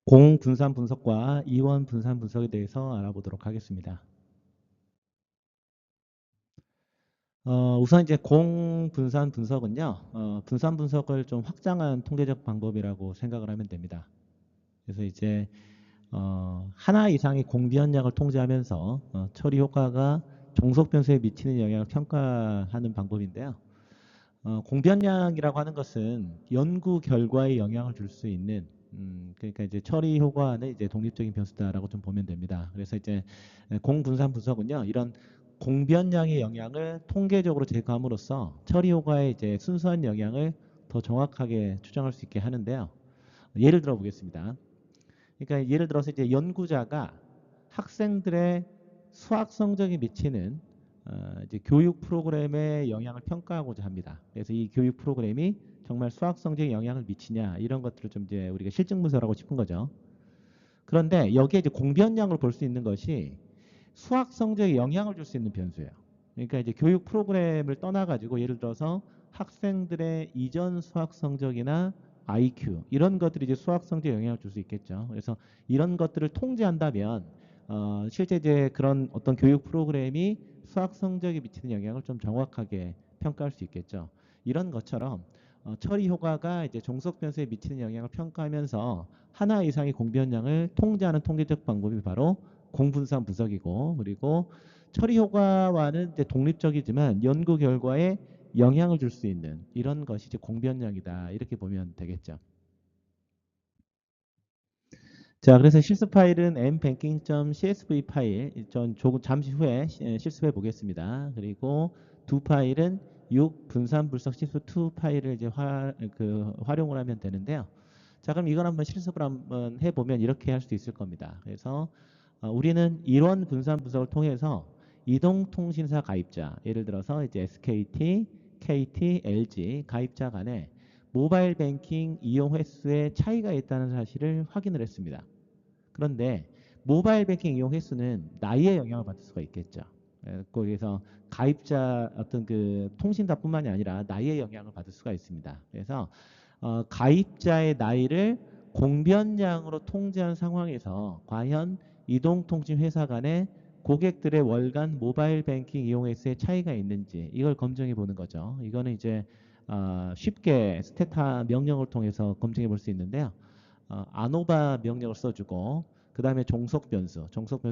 공분산 분석과 이원 분산 분석에 대해서 알아보도록 하겠습니다. 우선 이제 공분산 분석은요, 분산 분석을 좀 확장한 통계적 방법이라고 생각을 하면 됩니다. 그래서 이제 하나 이상의 공변량을 통제하면서 처리 효과가 종속 변수에 미치는 영향을 평가하는 방법인데요. 공변량이라고 하는 것은 연구 결과에 영향을 줄 수 있는 그러니까 이제 처리 효과는 이제 독립적인 변수다라고 좀 보면 됩니다. 그래서 이제 공분산 분석은요, 이런 공변량의 영향을 통계적으로 제거함으로써 처리 효과의 이제 순수한 영향을 더 정확하게 추정할 수 있게 하는데요. 예를 들어 보겠습니다. 그러니까 예를 들어서 이제 연구자가 학생들의 수학 성적에 미치는 이제 교육 프로그램의 영향을 평가하고자 합니다. 그래서 이 교육 프로그램이 정말 수학 성적에 영향을 미치냐 이런 것들을 좀 이제 우리가 실증 분석하고 싶은 거죠. 그런데 여기에 이제 공변량을 볼 수 있는 것이 수학 성적에 영향을 줄 수 있는 변수예요. 그러니까 이제 교육 프로그램을 떠나가지고 예를 들어서 학생들의 이전 수학 성적이나 IQ 이런 것들이 이제 수학 성적에 영향을 줄 수 있겠죠. 그래서 이런 것들을 통제한다면 실제 이제 그런 어떤 교육 프로그램이 수학 성적에 미치는 영향을 좀 정확하게 평가할 수 있겠죠. 이런 것처럼 처리 효과가 이제 종속 변수에 미치는 영향을 평가하면서 하나 이상의 공변량을 통제하는 통계적 방법이 바로 공분산 분석이고, 그리고 처리 효과와는 이제 독립적이지만 연구 결과에 영향을 줄 수 있는 이런 것이 이제 공변량이다 이렇게 보면 되겠죠. 자, 그래서 실습 파일은 mbanking.csv 파일 전 조금 잠시 후에 실습해 보겠습니다. 그리고 두 파일은 6 분산 분석 실습 2 파일을 이제 활용을 하면 되는데요. 자, 그럼 이걸 한번 실습을 한번 해보면 이렇게 할 수 있을 겁니다. 그래서 우리는 일원 분산 분석을 통해서 이동통신사 가입자, 예를 들어서 이제 SKT, KT, LG 가입자 간에 모바일 뱅킹 이용 횟수에 차이가 있다는 사실을 확인을 했습니다. 그런데 모바일 뱅킹 이용 횟수는 나이에 영향을 받을 수가 있겠죠. 거기에서 가입자 어떤 그 통신사뿐만이 아니라 나이에 영향을 받을 수가 있습니다. 그래서 가입자의 나이를 공변량으로 통제한 상황에서 과연 이동통신 회사 간의 고객들의 월간 모바일 뱅킹 이용 횟수의 차이가 있는지 이걸 검증해 보는 거죠. 이거는 이제 쉽게 스테타 명령을 통해서 검증해 볼 수 있는데요. 아노바 명령을 써주고 그 다음에 종속 변수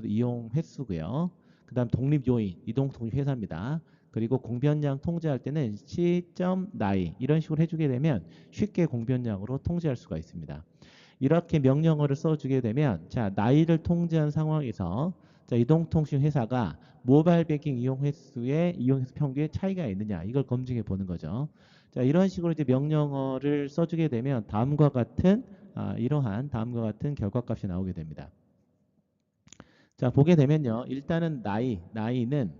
이용 횟수고요. 그 다음 독립 요인, 이동통신 회사입니다. 그리고 공변량 통제할 때는 시점 나이 이런 식으로 해주게 되면 쉽게 공변량으로 통제할 수가 있습니다. 이렇게 명령어를 써주게 되면 자 나이를 통제한 상황에서 자, 이동통신 회사가 모바일 뱅킹 이용 횟수의 이용 횟수 평균의 차이가 있느냐 이걸 검증해 보는 거죠. 자 이런 식으로 이제 명령어를 써주게 되면 이러한 다음과 같은 결과값이 나오게 됩니다. 자 보게 되면요 일단은 나이는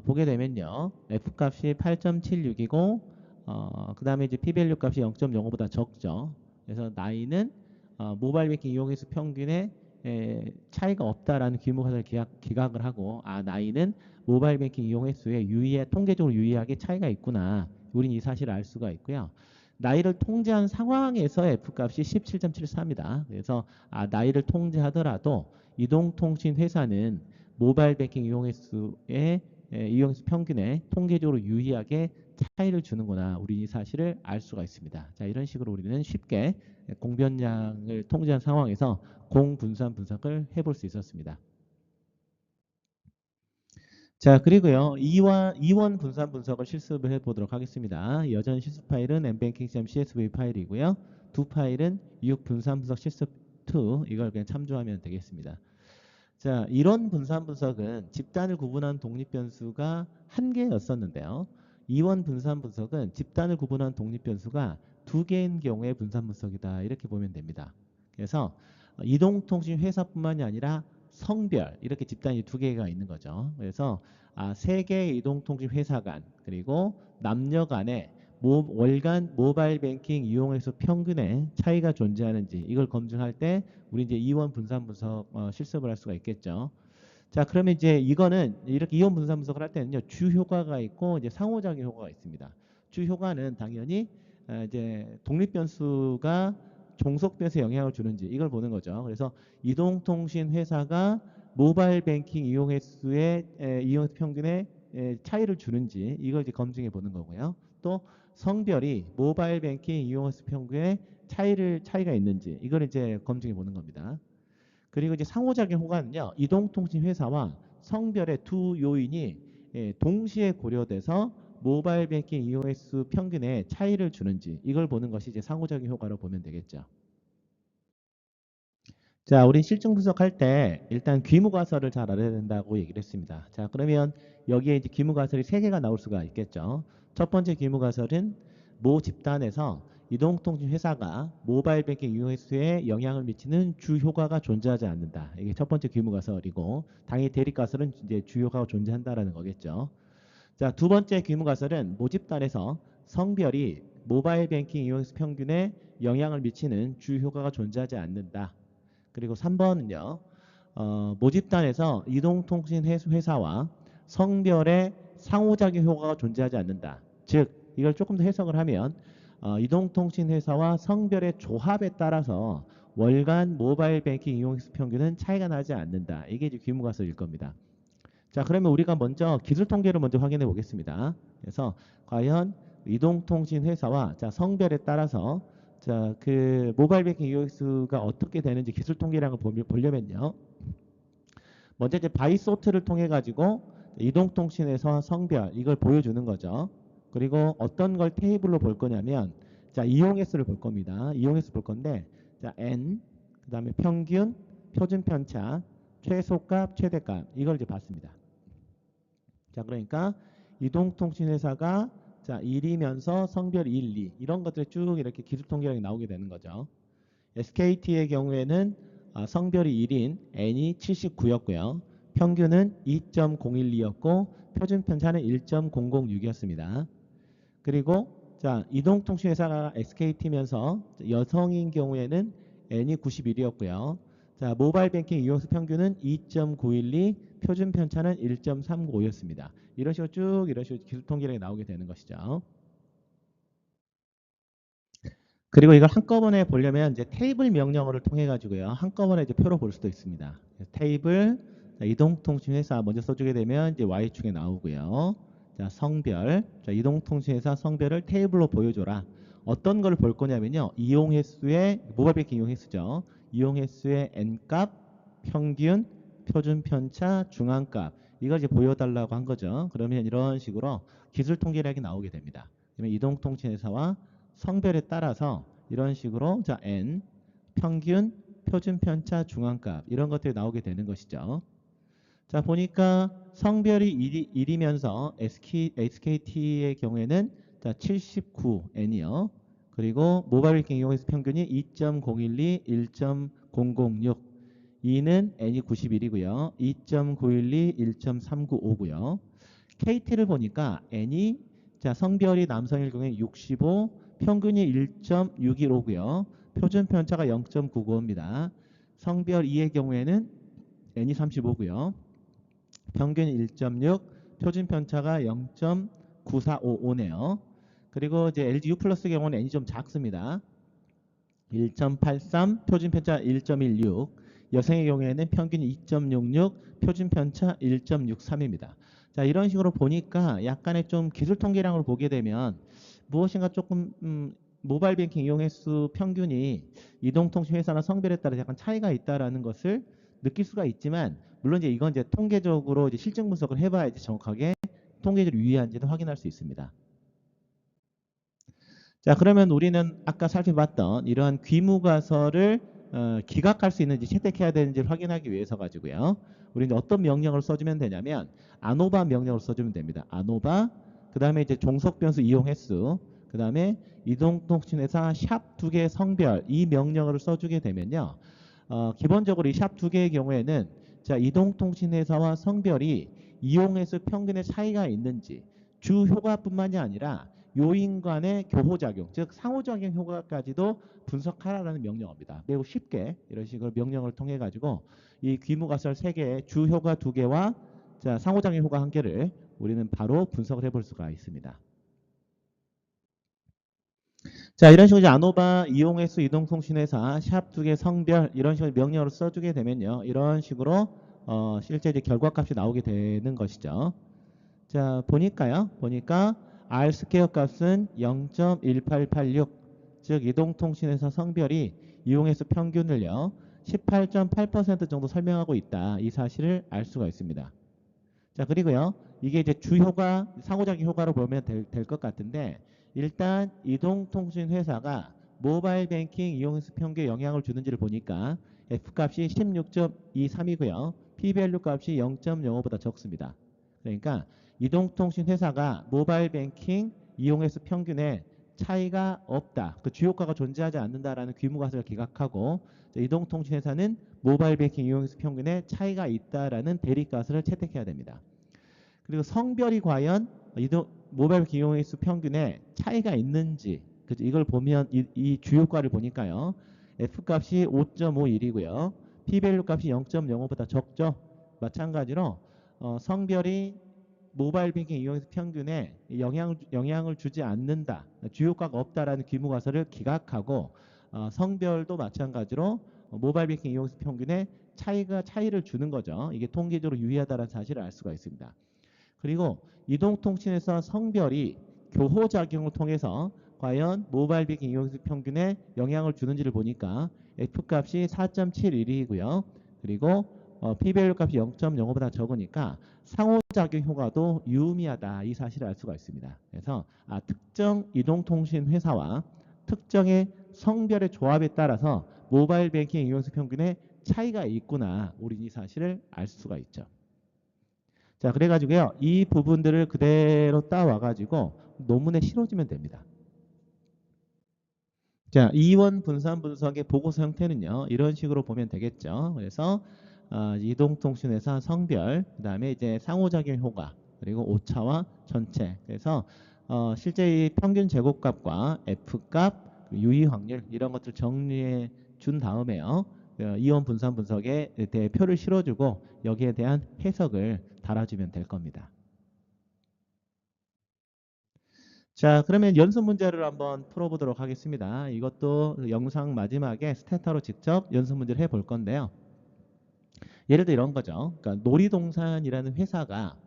보게 되면요 f 값이 8.76이고 그 다음에 이제 p-value 값이 0.05보다 적죠. 그래서 나이는 모바일 뱅킹 이용 횟수 평균에 차이가 없다라는 규모화를 기각을 하고 나이는 모바일 뱅킹 이용 횟수에 통계적으로 유의하게 차이가 있구나. 우린 이 사실을 알 수가 있고요. 나이를 통제한 상황에서 F값이 17.74입니다. 그래서 나이를 통제하더라도 이동통신 회사는 모바일 뱅킹 이용 횟수의 이용 횟수 평균에 통계적으로 유의하게 차이를 주는구나. 우리 이 사실을 알 수가 있습니다. 자, 이런 식으로 우리는 쉽게 공변량을 통제한 상황에서 공분산 분석을 해볼 수 있었습니다. 자, 그리고요. 이원 분산 분석을 실습을 해보도록 하겠습니다. 여전 실습 파일은 mbanking.csv 파일이고요. 두 파일은 6 분산 분석 실습 2 이걸 그냥 참조하면 되겠습니다. 자, 이론 분산 분석은 집단을 구분한 독립 변수가 한 개였었는데요. 이원 분산 분석은 집단을 구분한 독립 변수가 두 개인 경우의 분산 분석이다. 이렇게 보면 됩니다. 그래서 이동통신 회사뿐만이 아니라 성별 이렇게 집단이 두 개가 있는 거죠. 그래서 세 개의 이동통신 회사 간 그리고 남녀 간의 월간 모바일 뱅킹 이용 횟수 평균의 차이가 존재하는지 이걸 검증할 때 우리 이제 이원 분산 분석 실습을 할 수가 있겠죠. 자, 그러면 이제 이거는 이렇게 이원 분산 분석을 할 때는요 주 효과가 있고 이제 상호작용 효과가 있습니다. 주 효과는 당연히 이제 독립 변수가 종속변수에 영향을 주는지 이걸 보는 거죠. 그래서 이동통신 회사가 모바일 뱅킹 이용 횟수의 이용 횟수 평균에 차이를 주는지 이걸 이제 검증해 보는 거고요. 또 성별이 모바일 뱅킹 이용 횟수 평균에 차이가 있는지 이걸 이제 검증해 보는 겁니다. 그리고 이제 상호작용 효과는요. 이동통신 회사와 성별의 두 요인이 동시에 고려돼서 모바일 뱅킹 이용 횟수 평균에 차이를 주는지 이걸 보는 것이 이제 상호작용 효과로 보면 되겠죠. 자, 우리 실증 분석할 때 일단 귀무가설을 잘 알아야 된다고 얘기를 했습니다. 자, 그러면 여기에 이제 귀무가설이 세 개가 나올 수가 있겠죠. 첫 번째 귀무가설은 모 집단에서 이동통신 회사가 모바일 뱅킹 이용 횟수에 영향을 미치는 주 효과가 존재하지 않는다. 이게 첫 번째 귀무가설이고, 당연히 대립가설은 이제 주 효과가 존재한다라는 거겠죠. 자, 두 번째 귀무가설은 모 집단에서 성별이 모바일 뱅킹 이용 횟수 평균에 영향을 미치는 주 효과가 존재하지 않는다. 그리고 3번은요. 모집단에서 이동통신 회사와 성별의 상호작용 효과가 존재하지 않는다. 즉 이걸 조금 더 해석을 하면 이동통신 회사와 성별의 조합에 따라서 월간 모바일 뱅킹 이용 횟수 평균은 차이가 나지 않는다. 이게 이제 귀무가설일 겁니다. 자, 그러면 우리가 먼저 기술 통계를 먼저 확인해 보겠습니다. 그래서 과연 이동통신 회사와 자, 성별에 따라서 자, 그 모바일 뱅킹 이용 횟수가 어떻게 되는지 기술 통계량을 보려면요. 먼저 이제 바이소트를 통해 가지고 이동통신에서 성별 이걸 보여주는 거죠. 그리고 어떤 걸 테이블로 볼 거냐면 자, 이용 횟수를 볼 겁니다. 이용 횟수 볼 건데 자, n 그다음에 평균, 표준 편차, 최소값, 최대값 이걸 이제 봤습니다. 자, 그러니까 이동통신 회사가 자, 1이면서 성별 1, 2 이런 것들 쭉 이렇게 기술 통계량이 나오게 되는 거죠. SKT의 경우에는 성별이 1인 N이 79였고요. 평균은 2.012였고 표준 편차는 1.006이었습니다. 그리고 자, 이동통신 회사가 SKT면서 여성인 경우에는 N이 91이었고요. 자, 모바일 뱅킹 이용수 평균은 2.912, 표준 편차는 1.395였습니다. 이런 식으로 쭉 이런 식으로 기술 통계량이 나오게 되는 것이죠. 그리고 이걸 한꺼번에 보려면 이제 테이블 명령어를 통해 가지고요. 한꺼번에 이제 표로 볼 수도 있습니다. 테이블 이동통신 회사 먼저 써주게 되면 이제 Y축에 나오고요. 자, 성별. 자, 이동통신 회사 성별을 테이블로 보여줘라. 어떤 걸 볼 거냐면요. 이용 횟수의 모바일 뱅킹 이용 횟수죠. 이용 횟수의 N값, 평균, 표준 편차, 중앙값. 이걸 이제 보여달라고 한 거죠. 그러면 이런 식으로 기술 통계량이 나오게 됩니다. 그러면 이동통신 회사와 성별에 따라서 이런 식으로 자, N, 평균, 표준 편차, 중앙값 이런 것들이 나오게 되는 것이죠. 자, 보니까 성별이 1이면서 SKT의 경우에는 자, 79N이요. 그리고 모바일 뱅킹 이용해서 평균이 2.012, 1.006. 2는 N이 91이고요. 2.912, 1.395고요. KT를 보니까 N이 자, 성별이 남성일 경우에 65, 평균이 1.615고요. 표준 편차가 0.995입니다. 성별 2의 경우에는 N이 35고요. 평균이 1.6, 표준 편차가 0.9455네요. 그리고 이제 LG U 플러스 경우는 N이 좀 작습니다. 1.83, 표준 편차 1.16. 여성의 경우에는 평균이 2.66, 표준 편차 1.63입니다. 자, 이런 식으로 보니까 약간의 좀 기술 통계량을 보게 되면 무엇인가 조금 모바일 뱅킹 이용 횟수 평균이 이동통신 회사나 성별에 따라 약간 차이가 있다라는 것을 느낄 수가 있지만 물론 이제 이건 이제 통계적으로 이제 실증 분석을 해봐야지 정확하게 통계적으로 유의한지는 확인할 수 있습니다. 자, 그러면 우리는 아까 살펴봤던 이러한 귀무가설을 기각할 수 있는지 채택해야 되는지를 확인하기 위해서 가지고요. 우리는 어떤 명령을 써주면 되냐면 아노바 명령을 써주면 됩니다. 아노바, 그 다음에 이제 종속변수 이용 횟수, 그 다음에 이동통신회사 샵 2개 성별 이 명령어를 써주게 되면요. 기본적으로 이 샵 2개의 경우에는 자, 이동통신회사와 성별이 이용 횟수 평균의 차이가 있는지 주 효과뿐만이 아니라 요인 간의 교호작용, 즉 상호작용 효과까지도 분석하라는 명령어입니다. 매우 쉽게 이런 식으로 명령을 통해 가지고 이 귀무가설 3개의 주 효과 2개와 자, 상호작용 효과 1개를 우리는 바로 분석을 해볼 수가 있습니다. 자, 이런 식으로 이제 아노바, 이용횟수, 이동통신회사, 샵 두 개 성별 이런 식으로 명령어로 써주게 되면요. 이런 식으로 실제 이제 결과값이 나오게 되는 것이죠. 자, 보니까 R 스퀘어 값은 0.1886, 즉 이동통신회사 성별이 이용횟수 평균을요 18.8% 정도 설명하고 있다. 이 사실을 알 수가 있습니다. 자, 그리고요. 이게 이제 주효과, 상호작용 효과로 보면 될 것 같은데, 일단 이동통신 회사가 모바일 뱅킹 이용수 평균에 영향을 주는지를 보니까 F값이 16.23이고요. P밸류 값이 0.05보다 적습니다. 그러니까 이동통신 회사가 모바일 뱅킹 이용횟수 평균에 차이가 없다. 그 주효과가 존재하지 않는다라는 귀무가설을 기각하고, 이동통신 회사는 모바일 뱅킹 이용횟수 평균에 차이가 있다라는 대립가설을 채택해야 됩니다. 그리고 성별이 과연 모바일 기용 횟수 평균에 차이가 있는지, 그죠? 이걸 보면 이 주요과를 보니까요. F 값이 5.51이고요. P-밸류 값이 0.05보다 적죠. 마찬가지로 성별이 모바일 뱅킹 이용 횟수 평균에 영향을 주지 않는다. 주요과가 없다라는 귀무가설을 기각하고, 성별도 마찬가지로 모바일 뱅킹 이용 횟수 평균에 차이를 주는 거죠. 이게 통계적으로 유의하다는 사실을 알 수가 있습니다. 그리고 이동통신에서 성별이 교호작용을 통해서 과연 모바일 뱅킹 이용수 평균에 영향을 주는지를 보니까 F값이 4.71이고요. 그리고 P밸류 값이 0.05보다 적으니까 상호작용 효과도 유의미하다. 이 사실을 알 수가 있습니다. 그래서 특정 이동통신 회사와 특정의 성별의 조합에 따라서 모바일 뱅킹 이용수 평균에 차이가 있구나. 우리 이 사실을 알 수가 있죠. 자, 그래가지고요. 이 부분들을 그대로 따와가지고 논문에 실어주면 됩니다. 자, 이원 분산 분석의 보고서 형태는요. 이런 식으로 보면 되겠죠. 그래서 이동통신회사 성별, 그 다음에 이제 상호작용 효과, 그리고 오차와 전체. 그래서 실제 이 평균 제곱값과 F값, 유의 확률 이런 것들 정리해 준 다음에요. 이원 분산 분석에 대해 표를 실어주고 여기에 대한 해석을 달아주면 될 겁니다. 자, 그러면 연습 문제를 한번 풀어보도록 하겠습니다. 이것도 영상 마지막에 스태타로 직접 연습 문제를 해볼 건데요. 예를 들어 이런 거죠. 그러니까 놀이동산이라는 회사가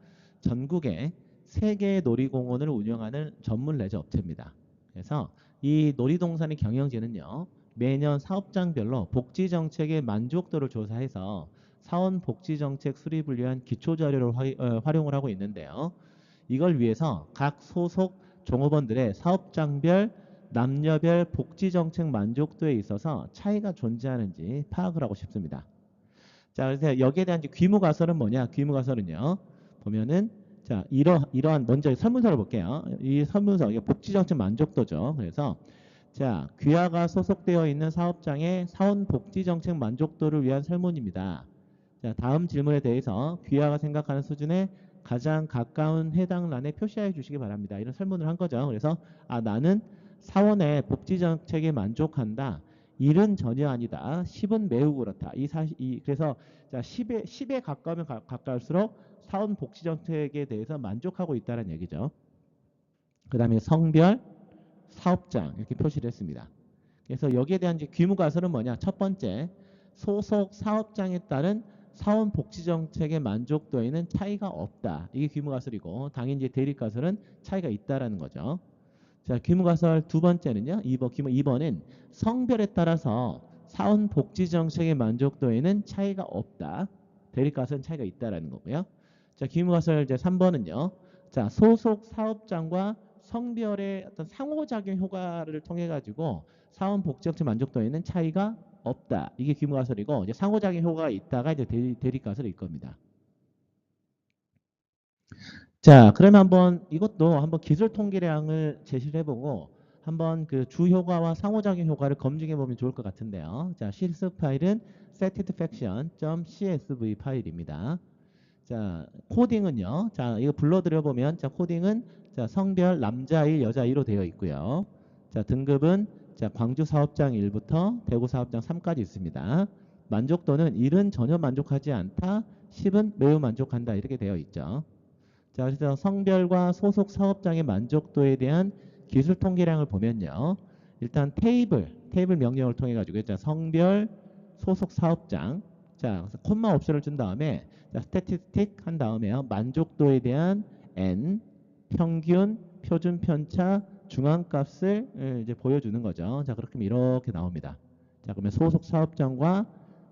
전국에 3개의 놀이공원을 운영하는 전문 레저 업체입니다. 그래서 이 놀이동산의 경영진은요. 매년 사업장별로 복지정책의 만족도를 조사해서 사원 복지정책 수립을 위한 기초자료를 활용을 하고 있는데요. 이걸 위해서 각 소속 종업원들의 사업장별, 남녀별 복지정책 만족도에 있어서 차이가 존재하는지 파악을 하고 싶습니다. 자, 그래서 여기에 대한 귀무가설은 뭐냐? 귀무가설은요. 보면은 자, 이러한 먼저 설문서를 볼게요. 이 설문서 이게 복지정책 만족도죠. 그래서 자, 귀하가 소속되어 있는 사업장의 사원 복지정책 만족도를 위한 설문입니다. 자, 다음 질문에 대해서 귀하가 생각하는 수준에 가장 가까운 해당 란에 표시해 주시기 바랍니다. 이런 설문을 한 거죠. 그래서 나는 사원의 복지정책에 만족한다. 1은 전혀 아니다. 10은 매우 그렇다. 그래서 자, 10에 가까우면 가까울수록 사원 복지정책에 대해서 만족하고 있다는 얘기죠. 그 다음에 성별, 사업장 이렇게 표시를 했습니다. 그래서 여기에 대한 귀무가설은 뭐냐? 첫 번째, 소속 사업장에 따른 사원 복지 정책의 만족도에는 차이가 없다. 이게 귀무가설이고, 당연히 이제 대립가설은 차이가 있다라는 거죠. 자, 귀무가설 두 번째는요. 2번은 성별에 따라서 사원 복지 정책의 만족도에는 차이가 없다. 대립가설은 차이가 있다라는 거고요. 자, 귀무가설 이제 3번은요. 자, 소속 사업장과 성별의 어떤 상호작용 효과를 통해 가지고 사원 복지 정책 만족도에는 차이가 없다. 이게 귀무가설이고, 이제 상호작용 효과가 있다가 이제 대립가설일 겁니다. 자, 그러면 이것도 한번 기술 통계량을 제시를 해보고 한번 그 주효과와 상호작용 효과를 검증해 보면 좋을 것 같은데요. 자, 실습 파일은 satisfaction.csv 파일입니다. 자, 코딩은요. 자, 이거 불러드려 보면 자, 코딩은 자, 성별 남자 1, 여자 2로 되어 있고요. 자, 등급은 자, 광주 사업장 1부터 대구 사업장 3까지 있습니다. 만족도는 1은 전혀 만족하지 않다. 10은 매우 만족한다. 이렇게 되어 있죠. 자, 그래서 성별과 소속 사업장의 만족도에 대한 기술 통계량을 보면요. 일단 테이블 명령을 통해 가지고 자, 성별 소속 사업장 자, 그래서 콤마 옵션을 준 다음에 자, 스태티스틱 한 다음에요. 만족도에 대한 n 평균 표준 편차 중앙값을 이제 보여주는 거죠. 자, 그렇게 하면 이렇게 나옵니다. 자, 그러면 소속 사업장과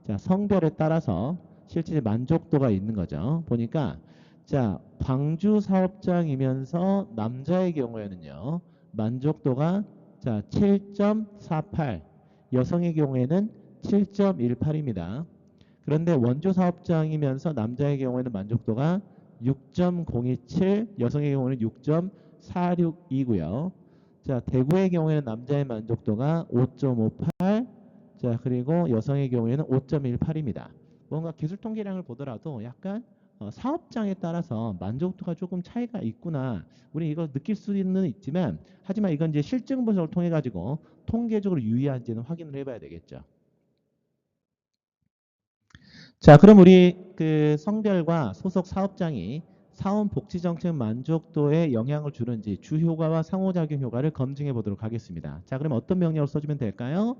자, 성별에 따라서 실제 만족도가 있는 거죠. 보니까 자, 광주 사업장이면서 남자의 경우에는요. 만족도가 자, 7.48, 여성의 경우에는 7.18입니다. 그런데 원조 사업장이면서 남자의 경우에는 만족도가 6.027, 여성의 경우는 6.46이고요. 자, 대구의 경우에는 남자의 만족도가 5.58, 자, 그리고 여성의 경우에는 5.18입니다. 뭔가 기술 통계량을 보더라도 약간 사업장에 따라서 만족도가 조금 차이가 있구나. 우리 이거 느낄 수는 있지만, 하지만 이건 이제 실증 분석을 통해 가지고 통계적으로 유의한지는 확인을 해봐야 되겠죠. 자, 그럼 우리 그 성별과 소속 사업장이 사원복지정책 만족도에 영향을 주는지 주효과와 상호작용 효과를 검증해 보도록 하겠습니다. 자, 그럼 어떤 명령을 써주면 될까요?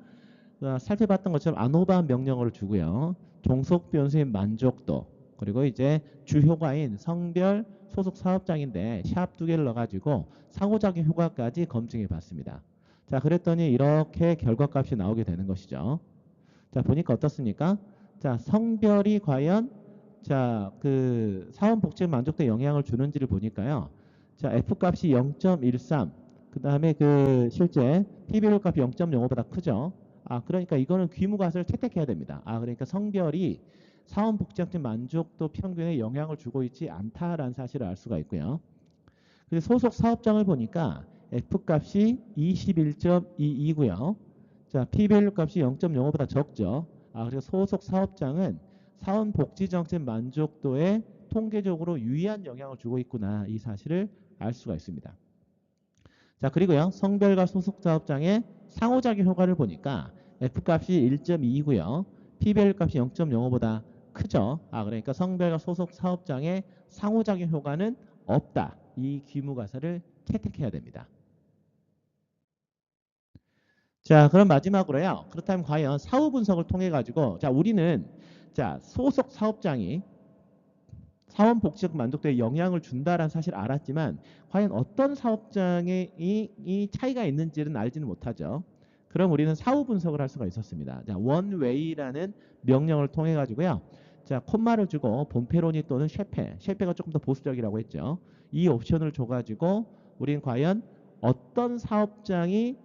살펴봤던 것처럼 아노바 명령어를 주고요. 종속 변수의 만족도 그리고 이제 주효과인 성별 소속 사업장인데 샵 두 개를 넣어가지고 상호작용 효과까지 검증해 봤습니다. 자, 그랬더니 이렇게 결과값이 나오게 되는 것이죠. 자, 보니까 어떻습니까? 자, 성별이 과연 자, 그 사원복지 만족도에 영향을 주는지를 보니까요. 자, F값이 0.13, 그 다음에 그 실제 PBR 값이 0.05보다 크죠. 아, 그러니까 이거는 귀무가설을 채택해야 됩니다. 아, 그러니까 성별이 사원복지학적 만족도 평균에 영향을 주고 있지 않다라는 사실을 알 수가 있고요. 그리고 소속 사업장을 보니까 F값이 21.22고요. 자, P-밸류 값이 0.05보다 적죠. 아, 그래서 소속 사업장은 사원복지정책 만족도에 통계적으로 유의한 영향을 주고 있구나. 이 사실을 알 수가 있습니다. 자, 그리고요. 성별과 소속 사업장의 상호작용 효과를 보니까 F값이 1.2고요. P-밸류 값이 0.05보다 크죠. 아, 그러니까 성별과 소속 사업장의 상호작용 효과는 없다. 이 귀무가설을 채택해야 됩니다. 자, 그럼 마지막으로요. 그렇다면 과연 사후 분석을 통해 가지고 자, 우리는 자, 소속 사업장이 사원복지적 만족도에 영향을 준다라는 사실을 알았지만 과연 어떤 사업장에 이 차이가 있는지는 알지는 못하죠. 그럼 우리는 사후 분석을 할 수가 있었습니다. 자, 원웨이라는 명령을 통해 가지고요. 자, 콤마를 주고 본페로니 또는 셰페가 조금 더 보수적이라고 했죠. 이 옵션을 줘가지고 우리는 과연 어떤 사업장이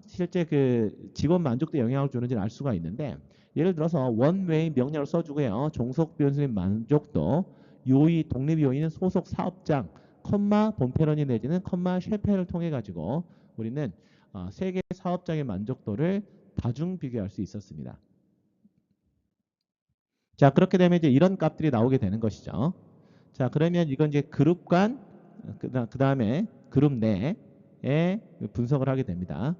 실제 그 직원 만족도에 영향을 주는지를 알 수가 있는데 예를 들어서 원웨이 명령을 써주고요. 종속 변수의 만족도, 요의 독립 요인은 소속 사업장, 컴마 본페런이 내지는 컴마 셰페를 통해 가지고 우리는 세 개 사업장의 만족도를 다중 비교할 수 있었습니다. 자, 그렇게 되면 이제 이런 값들이 나오게 되는 것이죠. 자, 그러면 이건 이제 그룹 간, 그 다음에 그룹 내에 분석을 하게 됩니다.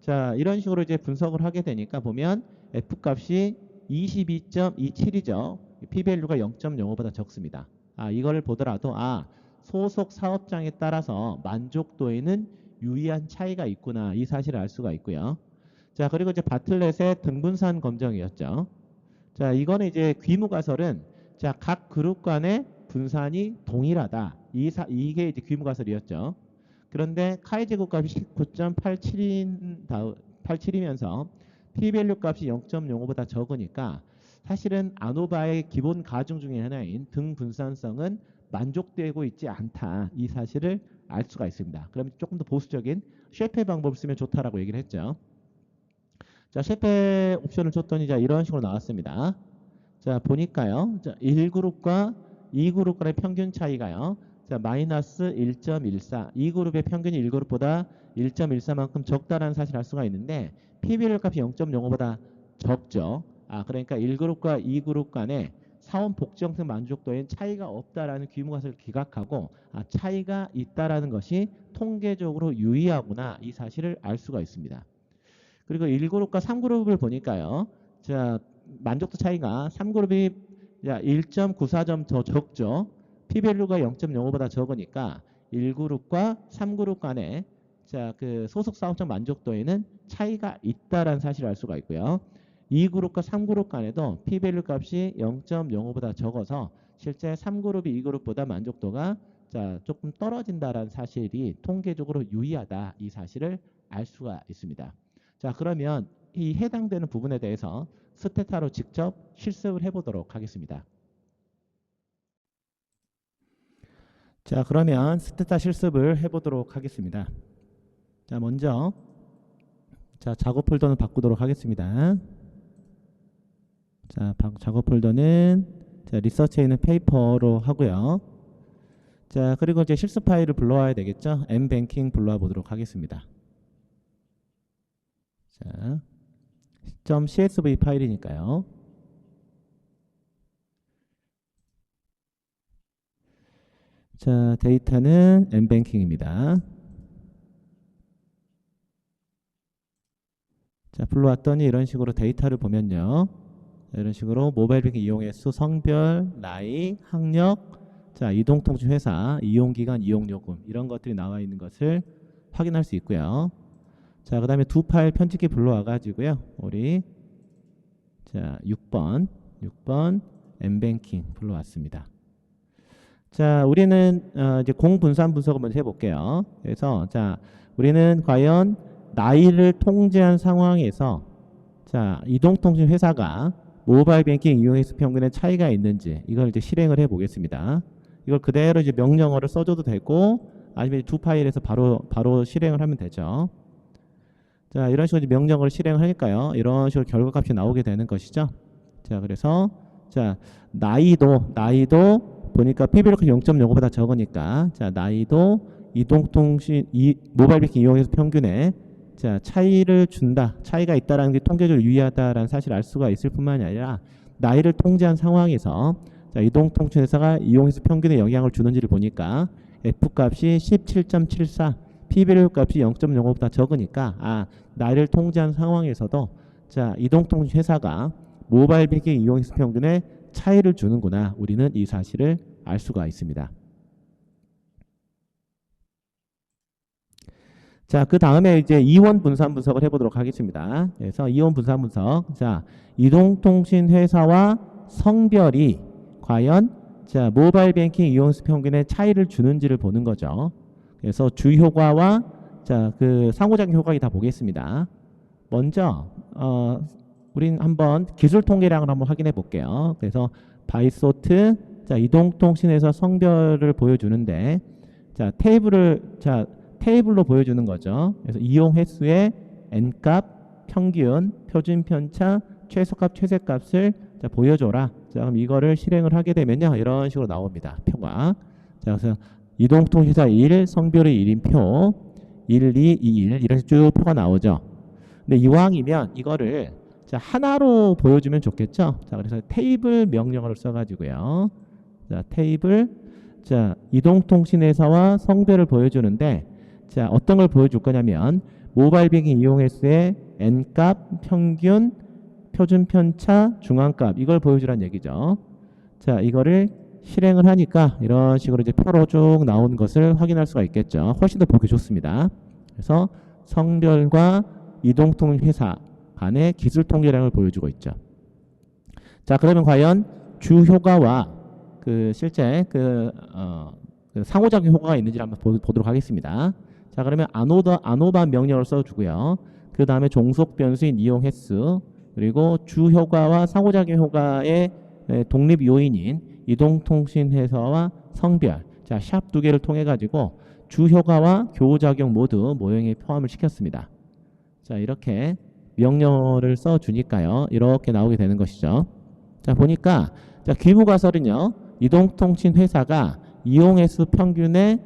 자, 이런 식으로 이제 분석을 하게 되니까 보면 F값이 22.27이죠. P-밸류가 0.05보다 적습니다. 아, 이걸 보더라도 소속 사업장에 따라서 만족도에는 유의한 차이가 있구나. 이 사실을 알 수가 있고요. 자, 그리고 이제 바틀렛의 등분산 검정이었죠. 자, 이거는 이제 귀무가설은 자, 각 그룹 간의 분산이 동일하다. 이게 이제 귀무가설이었죠. 그런데 카이 제곱값이 19.87이면서 P-밸류 값이 0.05보다 적으니까 사실은 아노바의 기본 가중 중에 하나인 등분산성은 만족되고 있지 않다. 이 사실을 알 수가 있습니다. 그럼 조금 더 보수적인 셰페 방법을 쓰면 좋다라고 얘기를 했죠. 자, 셰페 옵션을 줬더니 자, 이런 식으로 나왔습니다. 자, 보니까요. 자, 1그룹과 2그룹 간의 평균 차이가요. 자, 마이너스 1.14. 2그룹의 평균이 1그룹보다 1.14만큼 적다라는 사실을 알 수가 있는데 PBR 값이 0.05보다 적죠. 아, 그러니까 1그룹과 2그룹 간의 사원 복지형성 만족도엔 차이가 없다라는 귀무가설을 기각하고 차이가 있다라는 것이 통계적으로 유의하구나. 이 사실을 알 수가 있습니다. 그리고 1그룹과 3그룹을 보니까요. 자, 만족도 차이가 3그룹이 1.94점 더 적죠. P-밸류가 0.05보다 적으니까 1그룹과 3그룹 간의 자, 그 소속 사업장 만족도에는 차이가 있다라는 사실을 알 수가 있고요. 2그룹과 3그룹 간에도 P-밸류 값이 0.05보다 적어서 실제 3그룹이 2그룹보다 만족도가 자, 조금 떨어진다라는 사실이 통계적으로 유의하다. 이 사실을 알 수가 있습니다. 자, 그러면 이 해당되는 부분에 대해서 스테타로 직접 실습을 해보도록 하겠습니다. 자, 그러면 스테타 실습을 해보도록 하겠습니다. 자, 먼저 자, 작업 폴더는 바꾸도록 하겠습니다. 자, 작업 폴더는 자, 리서치에 있는 페이퍼로 하고요. 자, 그리고 이제 실습 파일을 불러와야 되겠죠. mbanking 불러와 보도록 하겠습니다. 자, .csv 파일이니까요. 자, 데이터는 mbanking입니다. 자, 불러왔더니 이런 식으로 데이터를 보면요. 이런 식으로 모바일 뱅킹 이용 횟수, 성별, 나이, 학력, 자, 이동통신 회사, 이용기간, 이용요금 이런 것들이 나와 있는 것을 확인할 수 있고요. 자, 그 다음에 두 파일 편집기 불러와 가지고요. 우리 자, 6번 mbanking 불러왔습니다. 자, 우리는 이제 공분산 분석을 먼저 해볼게요. 그래서 자, 우리는 과연 나이를 통제한 상황에서 자, 이동통신 회사가 모바일 뱅킹 이용 횟수 평균의 차이가 있는지 이걸 이제 실행을 해 보겠습니다. 이걸 그대로 이제 명령어를 써줘도 되고 아니면 두 파일에서 바로 실행을 하면 되죠. 자, 이런 식으로 명령어를 실행을 하니까요. 이런 식으로 결과값이 나오게 되는 것이죠. 자, 그래서 자, 나이도 보니까 P-밸류 0.05보다 적으니까 자, 나이도 이동통신 모바일 뱅킹 이용 횟수 평균에 자, 차이를 준다. 차이가 있다라는 게 통계적으로 유의하다라는 사실을 알 수가 있을 뿐만이 아니라 나이를 통제한 상황에서 자, 이동통신 회사가 이용 횟수 평균에 영향을 주는지를 보니까 F값이 17.74, P-밸류 값이 0.05보다 적으니까 나이를 통제한 상황에서도 자, 이동통신 회사가 모바일 뱅킹 이용 횟수 평균에 차이를 주는구나. 우리는 이 사실을 알 수가 있습니다. 자, 그 다음에 이제 이원 분산 분석을 해보도록 하겠습니다. 그래서 이원 분산 분석. 자, 이동통신 회사와 성별이 과연 자, 모바일 뱅킹 이용 횟수 평균의 차이를 주는지를 보는 거죠. 그래서 주 효과와 자, 그 상호작용 효과를 다 보겠습니다. 먼저 우린 한번 기술 통계량을 한번 확인해 볼게요. 그래서 바이소트 자, 이동통신에서 성별을 보여주는데 자, 테이블로 보여주는 거죠. 그래서 이용 횟수의 n값, 평균, 표준 편차, 최소값, 최대값을 자, 보여줘라. 자, 그럼 이거를 실행을 하게 되면요. 이런 식으로 나옵니다. 표가. 자, 그래서 이동통신사 1, 성별의 1인표, 1, 2, 2, 1 이렇게 쭉 표가 나오죠. 근데 이왕이면 이거를 자, 하나로 보여주면 좋겠죠. 자, 그래서 테이블 명령어를 써가지고요. 자, 테이블 자, 이동통신회사와 성별을 보여주는데 자, 어떤 걸 보여줄 거냐면 모바일 뱅킹 이용 횟수의 n값, 평균, 표준 편차, 중앙값 이걸 보여주라는 얘기죠. 자, 이거를 실행을 하니까 이런 식으로 이제 표로 쭉 나오는 것을 확인할 수가 있겠죠. 훨씬 더 보기 좋습니다. 그래서 성별과 이동통신 회사 간의 기술 통계량을 보여주고 있죠. 자, 그러면 과연 주 효과와 그 실제 그 상호작용 효과가 있는지 한번 보도록 하겠습니다. 자, 그러면 아노바 명령을 써주고요. 그 다음에 종속 변수인 이용 횟수 그리고 주 효과와 상호작용 효과의 독립 요인인 이동통신 회사와 성별 자, 샵 두 개를 통해 가지고 주 효과와 교우작용 모두 모형에 포함을 시켰습니다. 자, 이렇게 명령어를 써주니까요. 이렇게 나오게 되는 것이죠. 자, 보니까 자, 귀무가설은요. 이동통신 회사가 이용 횟수 평균에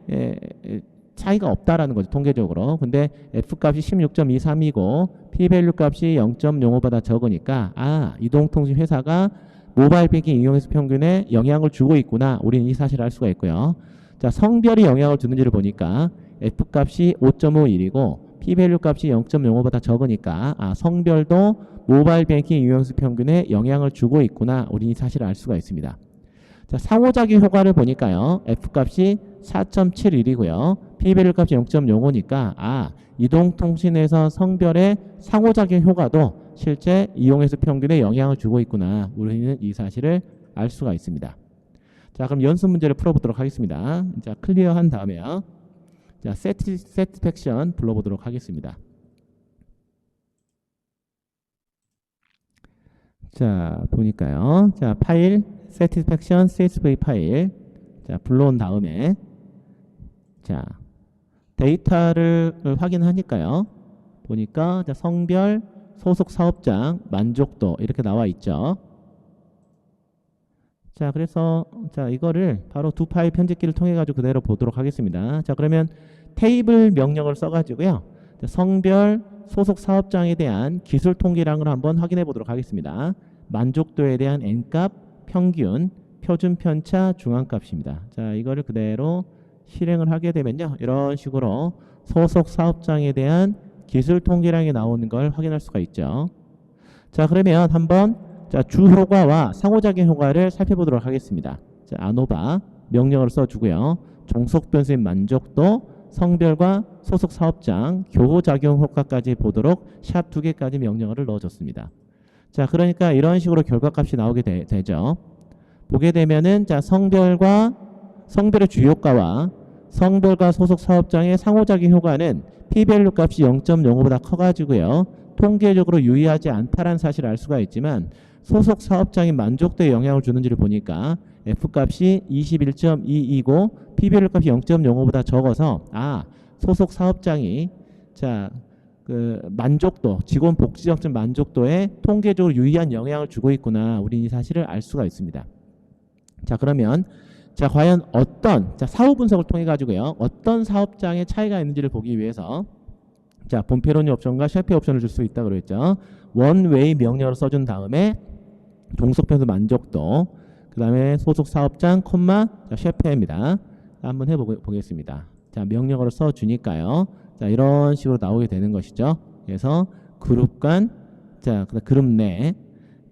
차이가 없다라는 거죠. 통계적으로. 근데 F값이 16.23이고 P-밸류 값이 0.05보다 적으니까 이동통신 회사가 모바일 뱅킹 이용 횟수 평균에 영향을 주고 있구나. 우리는 이 사실을 알 수가 있고요. 자, 성별이 영향을 주는지를 보니까 F값이 5.51이고 P-밸류 값이 0.05보다 적으니까 성별도 모바일 뱅킹 이용 횟수 평균에 영향을 주고 있구나. 우리는 이 사실을 알 수가 있습니다. 자, 상호작용 효과를 보니까요. F값이 4.71이고요. P-밸류 값이 0.05니까 이동통신에서 성별의 상호작용 효과도 실제 이용해서 평균에 영향을 주고 있구나. 우리는 이 사실을 알 수가 있습니다. 자, 그럼 연습 문제를 풀어보도록 하겠습니다. 자, 클리어한 다음에요. 자, satisfaction 불러보도록 하겠습니다. 자, 보니까요. 자, 파일 satisfaction CSV 파일. 자, 불러온 다음에 자, 데이터를 확인하니까요. 보니까 자, 성별, 소속 사업장, 만족도 이렇게 나와 있죠. 자, 그래서 자, 이거를 바로 두 파일 편집기를 통해 가지고 그대로 보도록 하겠습니다. 자, 그러면 테이블 명령을 써 가지고요. 성별, 소속 사업장에 대한 기술 통계량을 한번 확인해 보도록 하겠습니다. 만족도에 대한 n값, 평균, 표준 편차, 중앙값입니다. 자, 이거를 그대로 실행을 하게 되면요. 이런 식으로 소속 사업장에 대한 기술 통계량이 나오는 걸 확인할 수가 있죠. 자, 그러면 한번 자, 주 효과와 상호작용 효과를 살펴보도록 하겠습니다. 자, 아노바 명령을 써주고요. 종속 변수의 만족도, 성별과 소속 사업장, 교호작용 효과까지 보도록 샵 2개까지 명령어를 넣어줬습니다. 자, 그러니까 이런 식으로 결과값이 나오게 되죠. 보게 되면은 자, 성별의 주효과와 성별과 소속 사업장의 상호작용 효과는 P-밸류 값이 0.05보다 커가지고요. 통계적으로 유의하지 않다라는 사실을 알 수가 있지만 소속 사업장이 만족도에 영향을 주는지를 보니까 F값이 21.2이고 P-밸류 값이 0.05보다 적어서 소속 사업장이 자, 그 만족도, 직원 복지적인 만족도에 통계적으로 유의한 영향을 주고 있구나. 우리는 이 사실을 알 수가 있습니다. 자, 그러면 자, 과연 어떤 사후 분석을 통해 가지고요. 어떤 사업장에 차이가 있는지를 보기 위해서 자, 본페로니 옵션과 셰페 옵션을 줄 수 있다고 그랬죠. 원웨이 명령어를 써준 다음에 종속변수 만족도, 그 다음에 소속 사업장, 셰페입니다. 한번 해보겠습니다. 자, 명령어를 써주니까요. 자, 이런 식으로 나오게 되는 것이죠. 그래서 그룹 간, 자, 그룹 내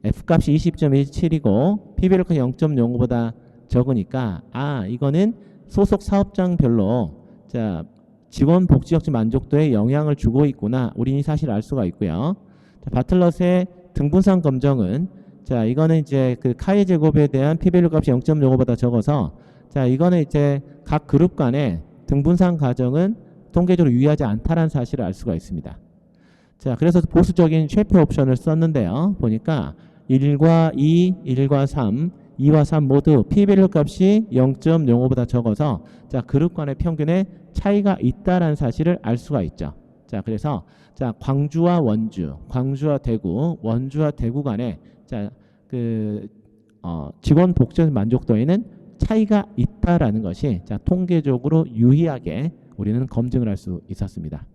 F값이 20.17이고 P-밸류 값이 0.05보다 적으니까 이거는 소속 사업장별로 자, 직원 복지적지 만족도에 영향을 주고 있구나. 우리는 이 사실을 알 수가 있고요. 자, 바틀럿의 등분상 검정은 자, 이거는 이제 그 카이 제곱에 대한 P-밸류 값이 0.05보다 적어서 자, 이거는 이제 각 그룹 간의 등분상 가정은 통계적으로 유의하지 않다라는 사실을 알 수가 있습니다. 자, 그래서 보수적인 셰페 옵션을 썼는데요. 보니까 1과 2, 1과 3, 2와 3 모두 P-밸류 값이 0.05보다 적어서 자, 그룹 간의 평균에 차이가 있다라는 사실을 알 수가 있죠. 자, 그래서 자, 광주와 원주, 광주와 대구, 원주와 대구 간에 자, 직원 복지 만족도에는 차이가 있다라는 것이 자, 통계적으로 유의하게 우리는 검증을 할 수 있었습니다.